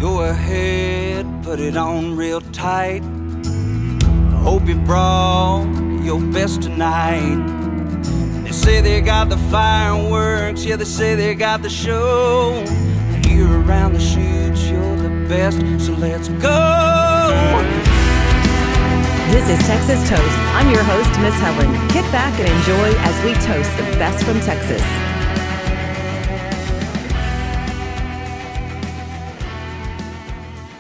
Go ahead, put it on real tight. Hope you brought your best tonight. They say they got the fireworks, yeah, they say they got the show. Here around the chutes, you're the best, so let's go. This is Texas Toast. I'm your host, Miss Helen. Kick back and enjoy as we toast the best from Texas.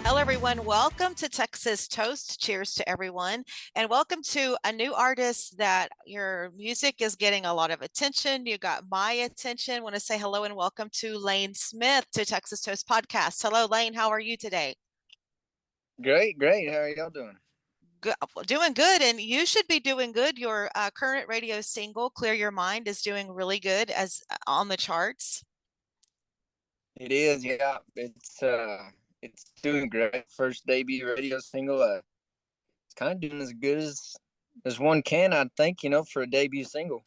Hello, everyone. Welcome to Texas Toast. Cheers to everyone. And welcome to a new artist that your music is getting a lot of attention. You got my attention. I want to say hello and welcome to Lane Smith to Texas Toast Podcast. Hello, Lane. How are you today? Great. How are y'all doing? Good, doing good, and you should be doing good. Your current radio single, "Clear Your Mind," is doing really good as on the charts. It is, yeah. It's doing great. First debut radio single. It's kind of doing as good as one can, I think, for a debut single.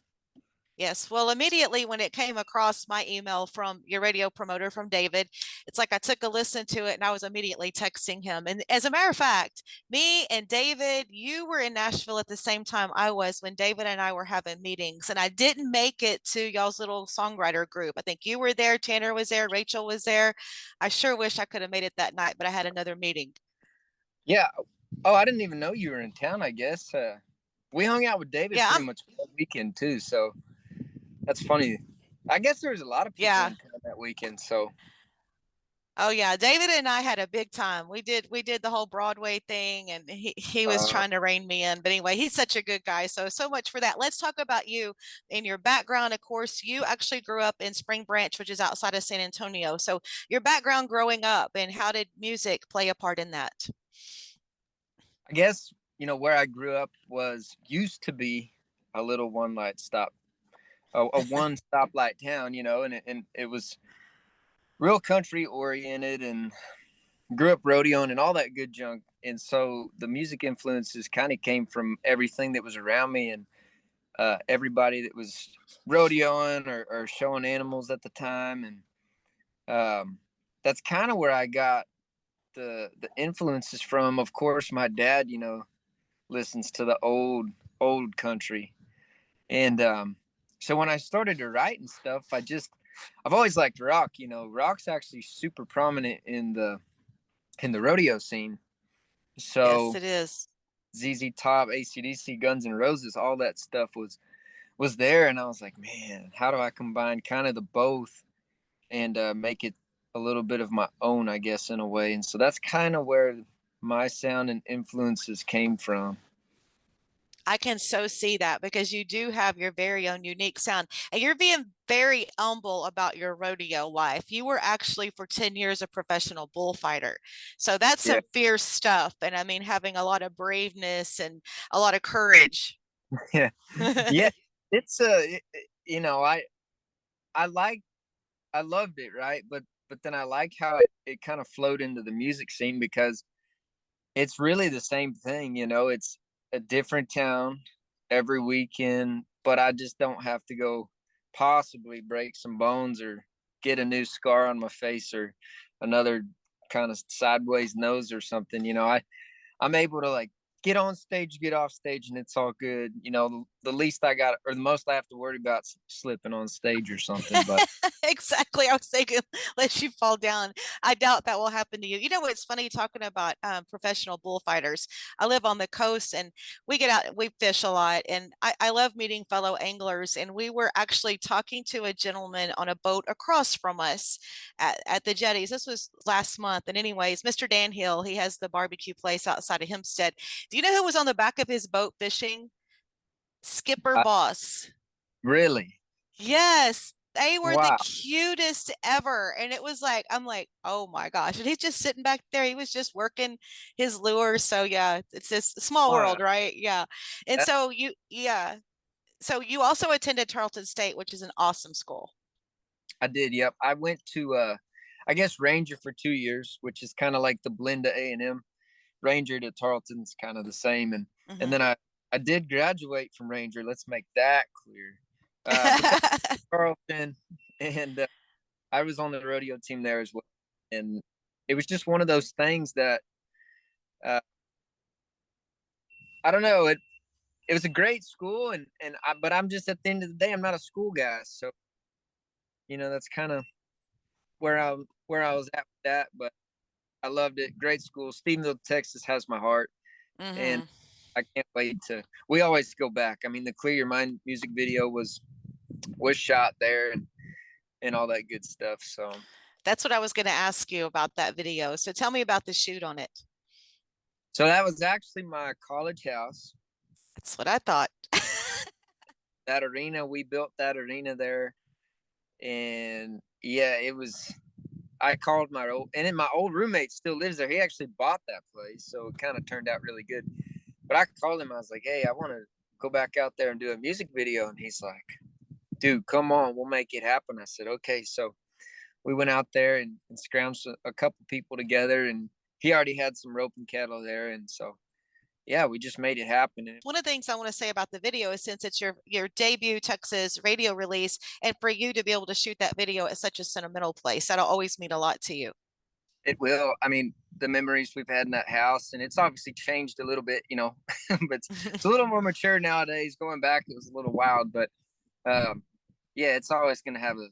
Yes. Well, immediately when it came across my email from your radio promoter, from David, it's like I took a listen to it and I was immediately texting him. And as a matter of fact, me and David, you were in Nashville at the same time I was when David and I were having meetings. And I didn't make it to y'all's little songwriter group. I think you were there, Tanner was there, Rachel was there. I sure wish I could have made it that night, but I had another meeting. Yeah. Oh, I didn't even know you were in town, I guess. We hung out with David pretty much all weekend, too, so... That's funny. I guess there was a lot of people in town that weekend. So, oh yeah, David and I had a big time. We did the whole Broadway thing, and he was trying to rein me in. But anyway, he's such a good guy. So much for that. Let's talk about you and your background. Of course, you actually grew up in Spring Branch, which is outside of San Antonio. So your background growing up, and how did music play a part in that? I guess where I grew up used to be a little one-light stop. A one stoplight town, and it was real country oriented and grew up rodeoing and all that good junk. And so the music influences kind of came from everything that was around me and everybody that was rodeoing or showing animals at the time. And that's kind of where I got the influences from. Of course, my dad, listens to the old country. And so when I started to write and stuff, I've always liked rock. Rock's actually super prominent in the rodeo scene. So yes, it is. ZZ Top, AC/DC, Guns N' Roses, all that stuff was there, and I was like, man, how do I combine kind of the both and make it a little bit of my own, I guess, in a way. And so that's kind of where my sound and influences came from. I can so see that, because you do have your very own unique sound, and you're being very humble about your rodeo life. You were actually for 10 years a professional bullfighter. So that's some fierce stuff. And I mean, having a lot of braveness and a lot of courage. Yeah. Yeah. It's I loved it. Right. But then I like how it kind of flowed into the music scene, because it's really the same thing. It's a different town every weekend, but I just don't have to go possibly break some bones or get a new scar on my face or another kind of sideways nose or something. I'm able to get on stage, get off stage, and it's all good. The least I got, or the most I have to worry about, slipping on stage or something. But exactly, I was thinking, let you fall down. I doubt that will happen to you. What's funny, talking about professional bullfighters? I live on the coast, and we get out, we fish a lot, and I love meeting fellow anglers. And we were actually talking to a gentleman on a boat across from us at the jetties. This was last month. And anyways, Mr. Dan Hill, he has the barbecue place outside of Hempstead. Do you know who was on the back of his boat fishing? Skipper Boss. Really? Yes. They were the cutest ever. And it was like, I'm like, oh my gosh. And he's just sitting back there. He was just working his lure. So yeah, it's this small world, right? Yeah. And so So you also attended Tarleton State, which is an awesome school. I did. Yep. I went to, I guess, Ranger for 2 years, which is kind of like the blend of A&M. Ranger to Tarleton's kind of the same. And then I did graduate from Ranger. Let's make that clear. Tarleton, and I was on the rodeo team there as well. And it was just one of those things that uh, I don't know. It was a great school, but I'm just, at the end of the day, I'm not a school guy, so that's kind of where I was at with that. But I loved it. Great school. Stephenville, Texas has my heart, and Hmm. I can't wait to. We always go back. I mean, the Clear Your Mind music video was shot there, and all that good stuff. So That's what I was going to ask you about that video. So tell me about the shoot on it. that was actually my college house. That's what I thought. That arena, we built that arena there, and yeah, it was. I called and then my old roommate still lives there. He actually bought that place, so it kind of turned out really good. But I called him. I was like, "Hey, I want to go back out there and do a music video," and he's like, "Dude, come on, we'll make it happen." I said, "Okay." So we went out there and scrounged a couple people together, and he already had some rope and kettle there, and so yeah, we just made it happen. One of the things I want to say about the video is, since it's your debut Texas radio release, and for you to be able to shoot that video at such a sentimental place, that'll always mean a lot to you. It will. I mean, the memories we've had in that house, and it's obviously changed a little bit, but it's a little more mature nowadays. Going back, it was a little wild, but yeah, it's always going to have a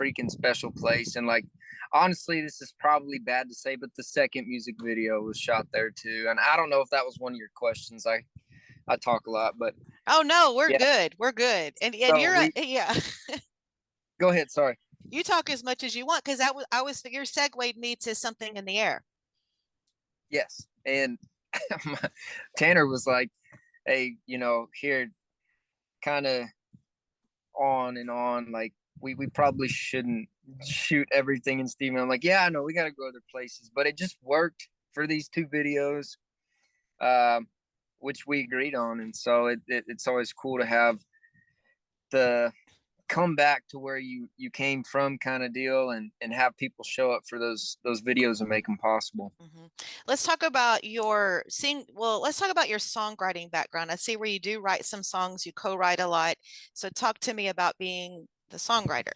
freaking special place. And like, honestly, this is probably bad to say, but the second music video was shot there too. And I don't know if that was one of your questions. I talk a lot, but Oh no, we're yeah. good. We're good. And So you're yeah. Go ahead. Sorry. You talk as much as you want, because I was your segued me to something in the air. Yes. And Tanner was like, "Hey, here, kind of on and on. Like, we probably shouldn't shoot everything in Steven." I'm like, "Yeah, I know, we got to go other places," but it just worked for these two videos, which we agreed on. And so it's always cool to have the come back to where you came from kind of deal, and have people show up for those videos and make them possible. Mm-hmm. Let's talk about your let's talk about your songwriting background. I see where you do write some songs, you co-write a lot. So talk to me about being the songwriter.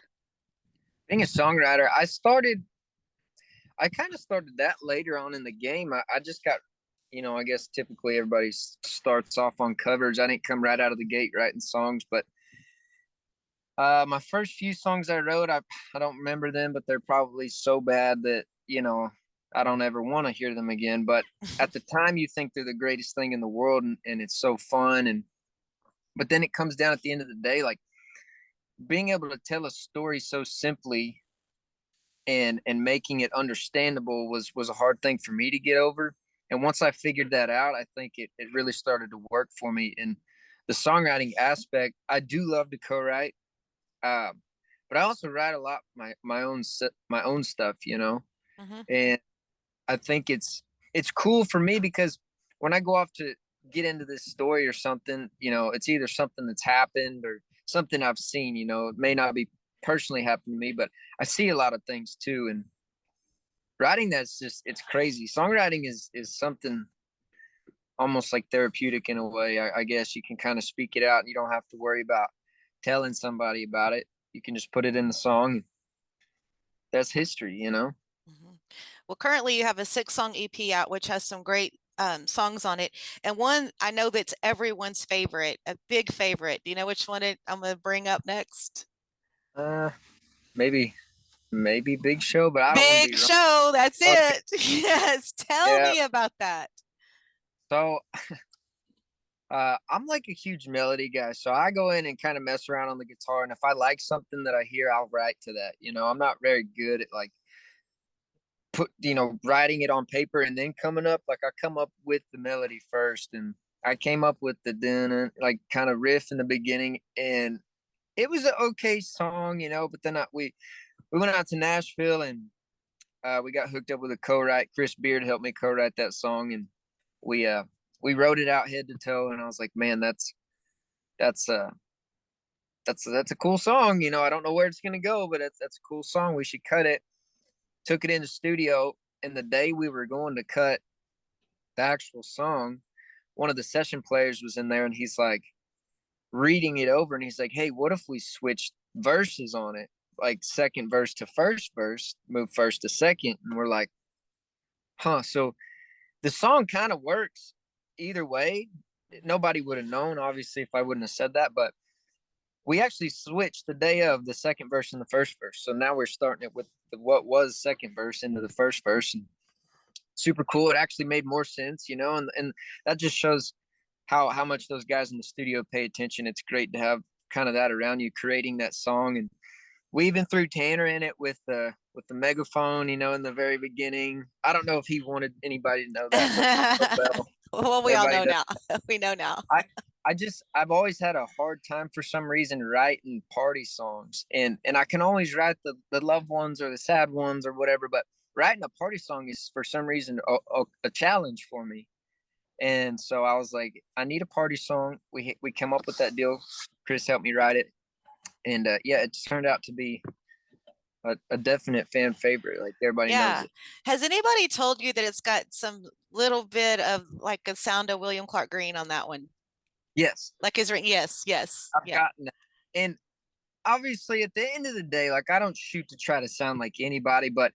Being a songwriter, I kind of started that later on in the game. I just got, I guess typically everybody starts off on covers. I didn't come right out of the gate writing songs, but my first few songs I wrote, I don't remember them, but they're probably so bad that, I don't ever want to hear them again. But at the time, you think they're the greatest thing in the world, and it's so fun. But then it comes down at the end of the day, like, being able to tell a story so simply and making it understandable was a hard thing for me to get over. And once I figured that out, I think it really started to work for me. And the songwriting aspect, I do love to co-write, but I also write a lot my own stuff, Mm-hmm. and I think it's cool for me because when I go off to get into this story or something, it's either something that's happened or something I've seen. It may not be personally happened to me, but I see a lot of things too. And writing, it's crazy. Songwriting is something almost like therapeutic in a way. I guess you can kind of speak it out, and you don't have to worry about telling somebody about it. You can just put it in the song. That's history, Mm-hmm. Well, currently you have a 6-song EP out, which has some great songs on it. And one I know that's everyone's favorite, a big favorite. Do you know which one I'm going to bring up next? Maybe Big Show, but I don't want to Big be wrong. Show. That's Okay. it. Yes. Tell me about that. So I'm like a huge melody guy. So I go in and kind of mess around on the guitar. And if I like something that I hear, I'll write to that. I'm not very good at like writing it on paper and then coming up. Like, I come up with the melody first, and I came up with the dun like kind of riff in the beginning, and it was an okay song, but then we went out to Nashville, and we got hooked up with a co-write. Chris Beard helped me co-write that song, and we wrote it out head to toe. And I was like, man, that's a cool song. I don't know where it's gonna go, but that's a cool song. We should cut it. Took it in the studio, and the day we were going to cut the actual song, one of the session players was in there, and he's like reading it over, and he's like, hey, what if we switched verses on it, like second verse to first verse, move first to second? And we're like, So the song kind of works either way. Nobody would have known, obviously, if I wouldn't have said that. But we actually switched the day of the second verse and the first verse. So now we're starting it with what was second verse into the first verse. And super cool. It actually made more sense, and that just shows how much those guys in the studio pay attention. It's great to have kind of that around you, creating that song. And we even threw Tanner in it with the megaphone, in the very beginning. I don't know if he wanted anybody to know that, but Well, we all everybody know does. now. We know now. I've always had a hard time for some reason writing party songs, and I can always write the love ones or the sad ones or whatever, but writing a party song is for some reason a challenge for me. And so I was like, I need a party song. We came up with that deal. Chris helped me write it, and yeah, it turned out to be a definite fan favorite. Like, everybody knows it. Has anybody told you that it's got some little bit of like a sound of William Clark Green on that one? Yes. Like his ring? Yes. I've gotten that. And obviously, at the end of the day, like, I don't shoot to try to sound like anybody, but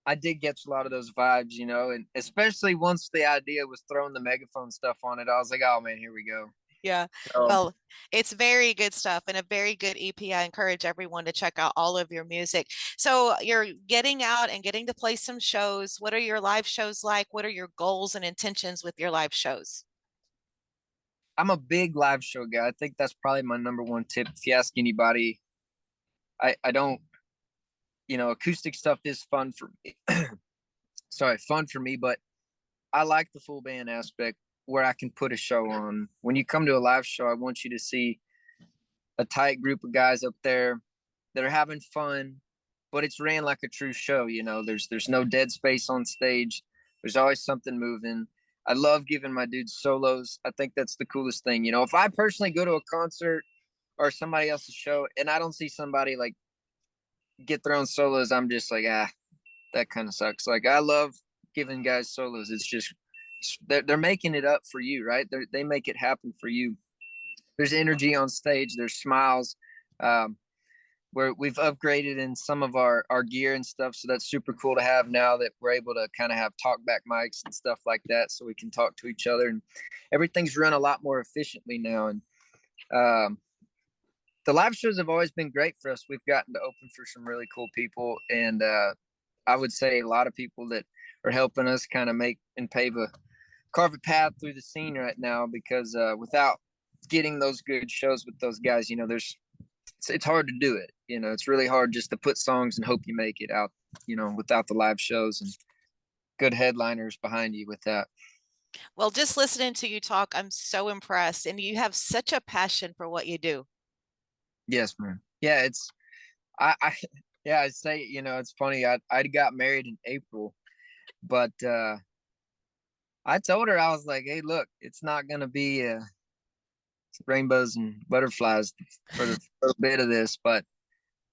I did get a lot of those vibes, and especially once the idea was throwing the megaphone stuff on it, I was like, oh man, here we go. Yeah. Well, it's very good stuff and a very good EP. I encourage everyone to check out all of your music. So you're getting out and getting to play some shows. What are your live shows like? What are your goals and intentions with your live shows? I'm a big live show guy. I think that's probably my number one tip. If you ask anybody, I don't, acoustic stuff is fun for me. Fun for me, but I like the full band aspect where I can put a show on. When you come to a live show, I want you to see a tight group of guys up there that are having fun, but it's ran like a true show. There's no dead space on stage. There's always something moving. I love giving my dudes solos. I think that's the coolest thing. If I personally go to a concert or somebody else's show and I don't see somebody like get their own solos, I'm just like, that kind of sucks. Like, I love giving guys solos. It's just, they're making it up for you, right? They make it happen for you. There's energy on stage. There's smiles. Where we've upgraded in some of our gear and stuff, so that's super cool to have now that we're able to kind of have talk back mics and stuff like that, so we can talk to each other, and everything's run a lot more efficiently now. And the live shows have always been great for us. We've gotten to open for some really cool people, and I would say a lot of people that are helping us kind of make and carve a path through the scene right now, because without getting those good shows with those guys, it's hard to do it. It's really hard just to put songs and hope you make it out, without the live shows and good headliners behind you with that. Well, just listening to you talk, I'm so impressed, and you have such a passion for what you do. Yes, man. Yeah, I'd say, it's funny. I got married in April, but I told her, I was like, hey, look, it's not going to be rainbows and butterflies for a bit of this. But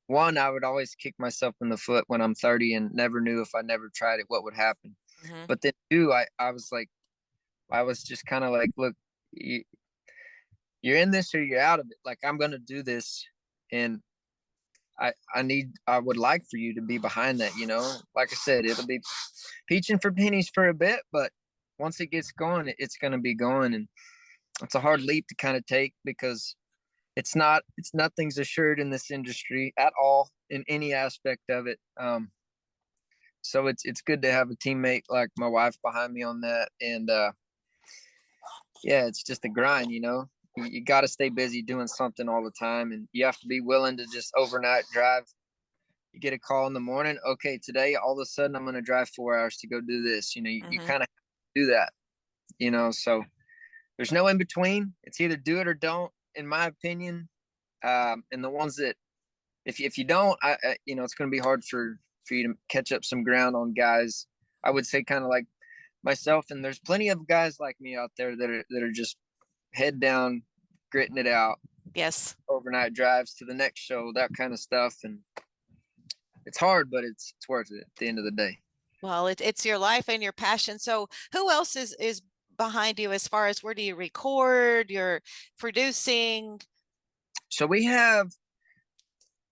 one, I would always kick myself in the foot when I'm 30 and never knew if I never tried it, what would happen. Mm-hmm. But then two, I was like, I was just kind of like, look, you're in this or you're out of it. Like, I'm going to do this. And I would like for you to be behind that, like I said, it'll be peaching for pennies for a bit, but once it gets going, it's going to be going. And it's a hard leap to kind of take, because nothing's assured in this industry at all in any aspect of it. So it's good to have a teammate like my wife behind me on that. And yeah, it's just a grind, you got to stay busy doing something all the time, and you have to be willing to just overnight drive. You get a call in the morning, okay, today all of a sudden I'm going to drive 4 hours to go do this. You kind of do that, so there's no in between. It's either do it or don't, in my opinion. And the ones that if you don't, it's going to be hard for you to catch up some ground on guys. I would say kind of like myself, and there's plenty of guys like me out there that are just head down, gritting it out. Yes. Overnight drives to the next show, that kind of stuff. And it's hard, but it's worth it at the end of the day. Well, it's your life and your passion. So who else is behind you as far as where do you record, you're producing? So we have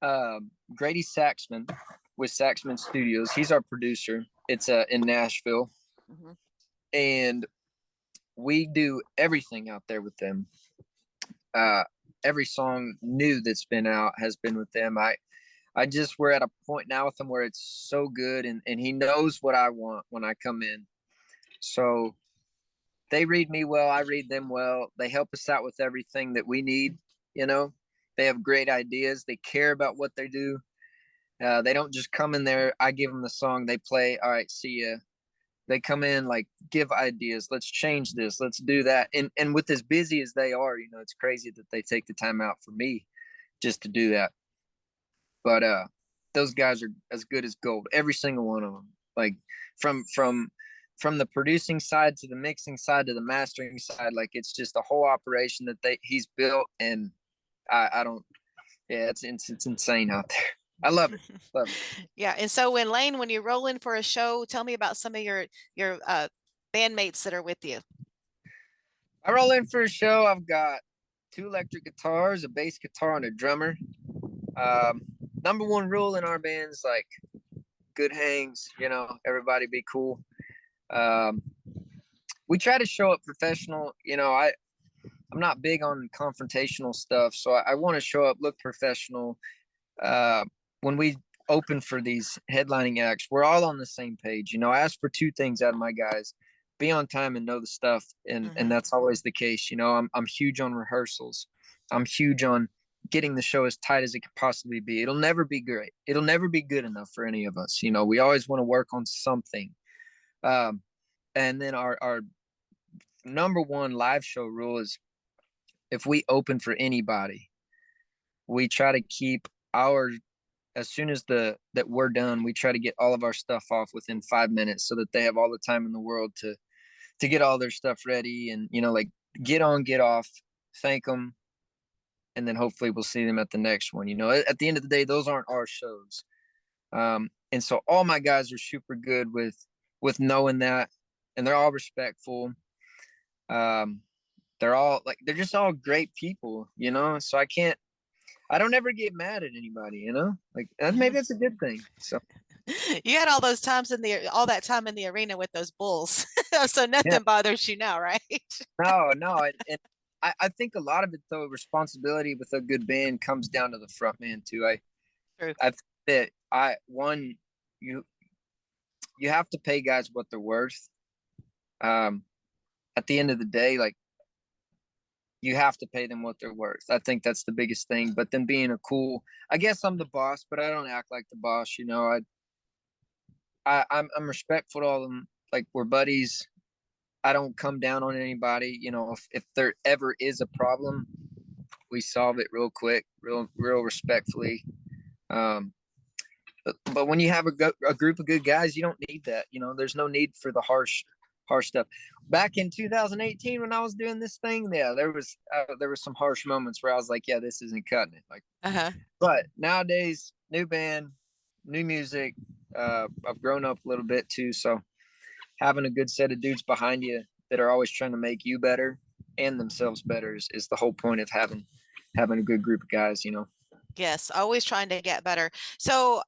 Grady Saxman with Saxman Studios. He's our producer. It's in Nashville, Mhm. and we do everything out there with them. Uh, every song new that's been out has been with them. I just we're at a point now with him where it's so good, and he knows what I want when I come in. So they read me well, I read them well. They help us out with everything that we need. You know, they have great ideas. They care about what they do. They don't just come in there. I give them the song, they play. All right, see ya. They come in like give ideas. Let's change this. Let's do that. And with as busy as they are, you know, it's crazy that they take the time out for me just to do that. But those guys are as good as gold, every single one of them. Like from from from the producing side to the mixing side to the mastering side, like it's just a whole operation that he's built. And I don't, yeah, it's insane out there. I love it. Love it. Yeah. And so when Lane, when you roll in for a show, tell me about some of your bandmates that are with you. I roll in for a show. I've got 2 electric guitars, a bass guitar, and a drummer. Um, number one rule in our band's like good hangs, you know, everybody be cool. Um, we try to show up professional. You know, I'm not big on confrontational stuff, so I want to show up, look professional. Uh, when we open for these headlining acts, we're all on the same page. You know, I ask for 2 things out of my guys: be on time and know the stuff, and that's always the case. You know, I'm huge on rehearsals. I'm huge on getting the show as tight as it could possibly be. It'll never be great. It'll never be good enough for any of us. You know, we always want to work on something. Um, and then our number one live show rule is if we open for anybody, we try to keep our as soon as that we're done, we try to get all of our stuff off within 5 minutes so that they have all the time in the world to get all their stuff ready. And you know, like get on, get off, thank them, and then hopefully we'll see them at the next one. You know, at the end of the day, those aren't our shows. And so all my guys are super good with knowing that, and they're all respectful. They're all like, they're just all great people, you know. So I don't ever get mad at anybody, you know. Like maybe that's a good thing. So You had all those times all that time in the arena with those bulls, so nothing yeah, bothers you now, right? no, and I think a lot of it though, responsibility with a good band comes down to the front man too. True. I think that you you have to pay guys what they're worth. At the end of the day, like you have to pay them what they're worth. I think that's the biggest thing. But then being I guess I'm the boss, but I don't act like the boss. You know, I'm respectful to all of them. Like we're buddies. I don't come down on anybody. You know, if there ever is a problem, we solve it real quick, real respectfully. But when you have a group of good guys, you don't need that. You know, there's no need for the harsh stuff. Back in 2018, when I was doing this thing, yeah, there was some harsh moments where I was like, yeah, this isn't cutting it. Like, but nowadays, new band, new music. I've grown up a little bit too, so having a good set of dudes behind you that are always trying to make you better and themselves better is the whole point of having a good group of guys. You know. Yes, always trying to get better. So,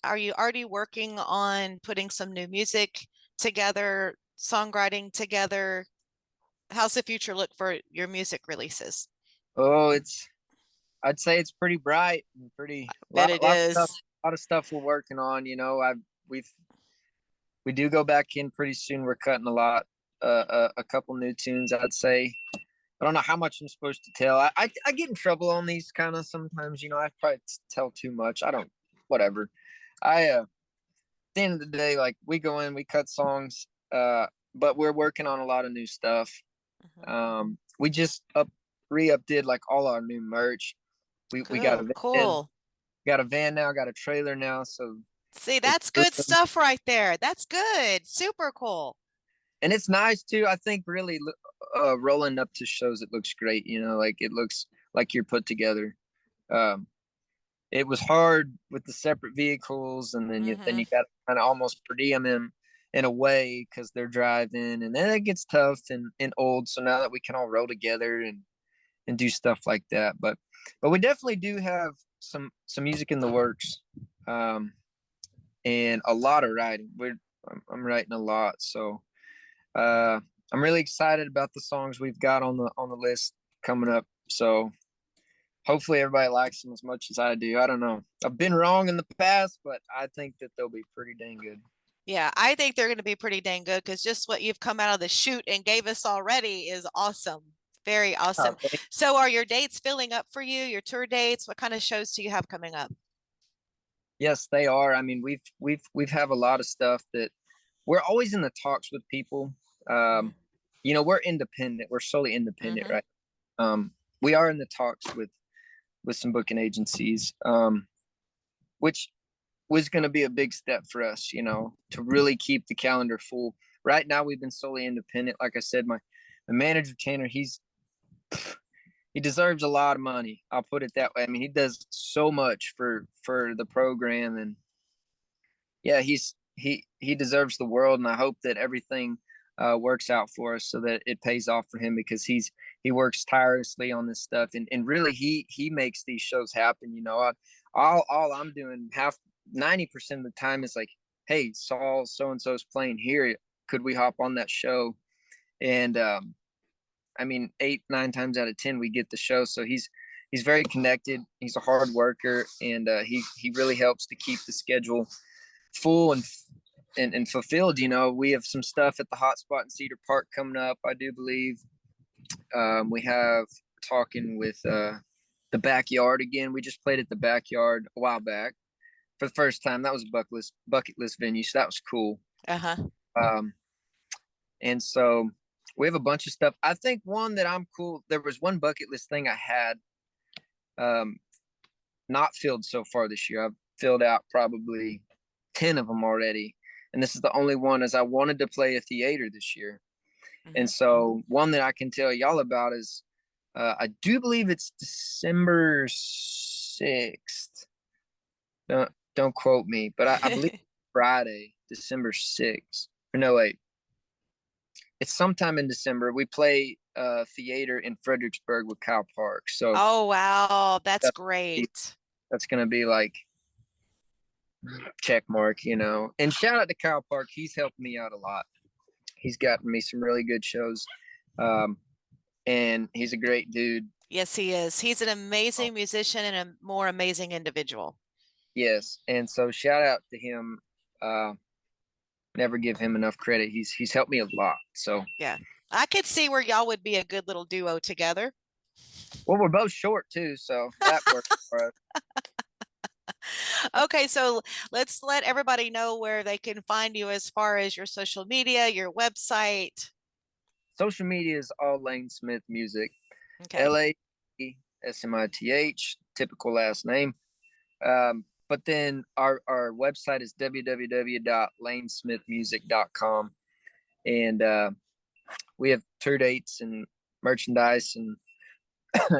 are you already working on putting some new music together, songwriting together? How's the future look for your music releases? Oh, I'd say it's pretty bright and pretty Bet it is. a lot of stuff we're working on. You know, we do go back in pretty soon. We're cutting a couple new tunes. I'd say. I don't know how much I'm supposed to tell. I get in trouble on these kind of sometimes. You know, I probably tell too much. I don't. Whatever. At the end of the day, like we go in, we cut songs. But we're working on a lot of new stuff. We just re-updid like all our new merch. We got a cool. Got a van now, got a trailer now. So see, that's good stuff right there. That's good. Super cool. And it's nice too. I think really rolling up to shows, it looks great. You know, like it looks like you're put together. It was hard with the separate vehicles, and then you got kind of almost per diem in a way because they're driving, and then it gets tough and old. So now that we can all roll together and do stuff like that, but we definitely do have some music in the works. and a lot of writing. I'm writing a lot, so I'm really excited about the songs we've got on the list coming up. So hopefully everybody likes them as much as I do. I don't know. I've been wrong in the past, but I think that they'll be pretty dang good. Yeah, I think they're going to be pretty dang good because just what you've come out of the chute and gave us already is awesome. Very awesome. Oh, So are your dates filling up for you? Your tour dates? What kind of shows do you have coming up? yes, they are. I mean, we've have a lot of stuff that we're always in the talks with people. You know, we're independent. We're solely independent, right? We are in the talks with some booking agencies, which was going to be a big step for us, you know, to really keep the calendar full. Right now, we've been solely independent. Like I said, my manager Tanner, he deserves a lot of money. I'll put it that way. I mean, he does so much for the program, and yeah, he deserves the world. And I hope that everything works out for us so that it pays off for him, because he works tirelessly on this stuff, and really he makes these shows happen. You know, all I'm doing 90% of the time is like, hey, Saul so-and-so's playing here, could we hop on that show? And I mean, 8-9 times out of 10 we get the show. So he's very connected, he's a hard worker, and he really helps to keep the schedule full and fulfilled. You know, we have some stuff at the Hotspot in Cedar Park coming up, I do believe. We have talking with the Backyard again. We just played at the Backyard a while back for the first time. That was a bucket list venue, so that was cool. And so we have a bunch of stuff. I think one that I'm cool. There was one bucket list thing I had not filled so far this year. I've filled out probably 10 of them already, and this is the only one, as I wanted to play a theater this year. And so one that I can tell y'all about is I do believe it's December 6th. Don't quote me, but I believe Friday, December 6th. Or no, wait. It's sometime in December. We play theater in Fredericksburg with Kyle Park. So oh wow, that's great. That's gonna be like check mark, you know. And shout out to Kyle Park. He's helped me out a lot. He's gotten me some really good shows. And he's a great dude. Yes, he is. He's an amazing musician and a more amazing individual. Yes. And so shout out to him. Never give him enough credit. He's helped me a lot. So yeah, I could see where y'all would be a good little duo together. Well, we're both short too, so that works for us. Okay, so let's let everybody know where they can find you as far as your social media, your website. Social media is all Lane Smith Music. Okay. LaSmith, typical last name. But then our website is www.lanesmithmusic.com. And we have tour dates and merchandise and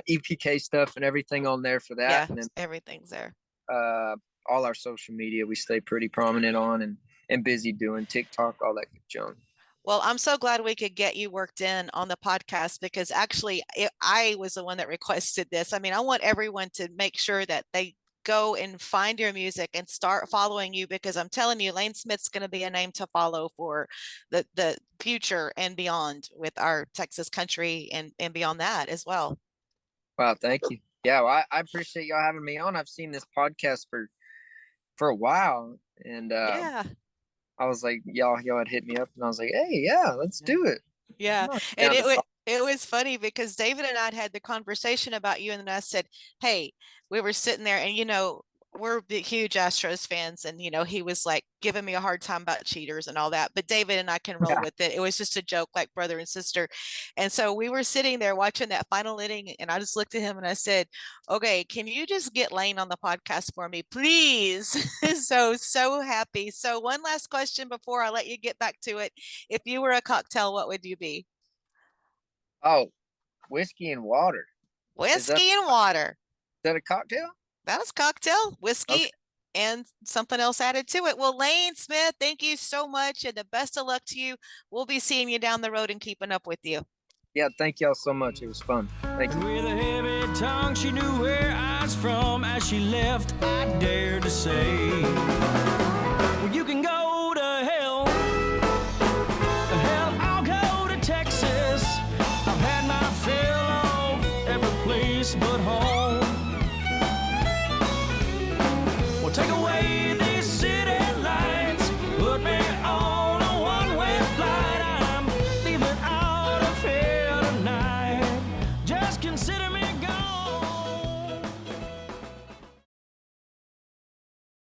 EPK stuff and everything on there for that. Yeah, and then, everything's there. All our social media we stay pretty prominent on and busy doing TikTok, all that good junk. Well, I'm so glad we could get you worked in on the podcast, because actually I was the one that requested this. I mean, I want everyone to make sure that they go and find your music and start following you, because I'm telling you, Lane Smith's going to be a name to follow for the future and beyond with our Texas country and beyond that as well. Wow, thank you. Yeah, well, I appreciate y'all having me on. I've seen this podcast for a while, and yeah, I was like, y'all had hit me up, and I was like, hey, yeah, let's do it. Yeah, and it was funny because David and I had the conversation about you, and then I said, hey, we were sitting there, and you know, we're huge Astros fans, and you know, he was like giving me a hard time about cheaters and all that, but David and I can roll with it. It was just a joke, like brother and sister. And so we were sitting there watching that final inning, and I just looked at him and I said, okay, can you just get Lane on the podcast for me, please? so happy. So one last question before I let you get back to it. If you were a cocktail, what would you be? Oh, whiskey and water. Whiskey and water. Is that a cocktail? That was cocktail, whiskey, and something else added to it. Well, Lane Smith, thank you so much, and the best of luck to you. We'll be seeing you down the road and keeping up with you. Yeah, thank y'all so much. It was fun. Thank you. With a heavy tongue, she knew where I was from. As she left, I dared to say, Well, you can go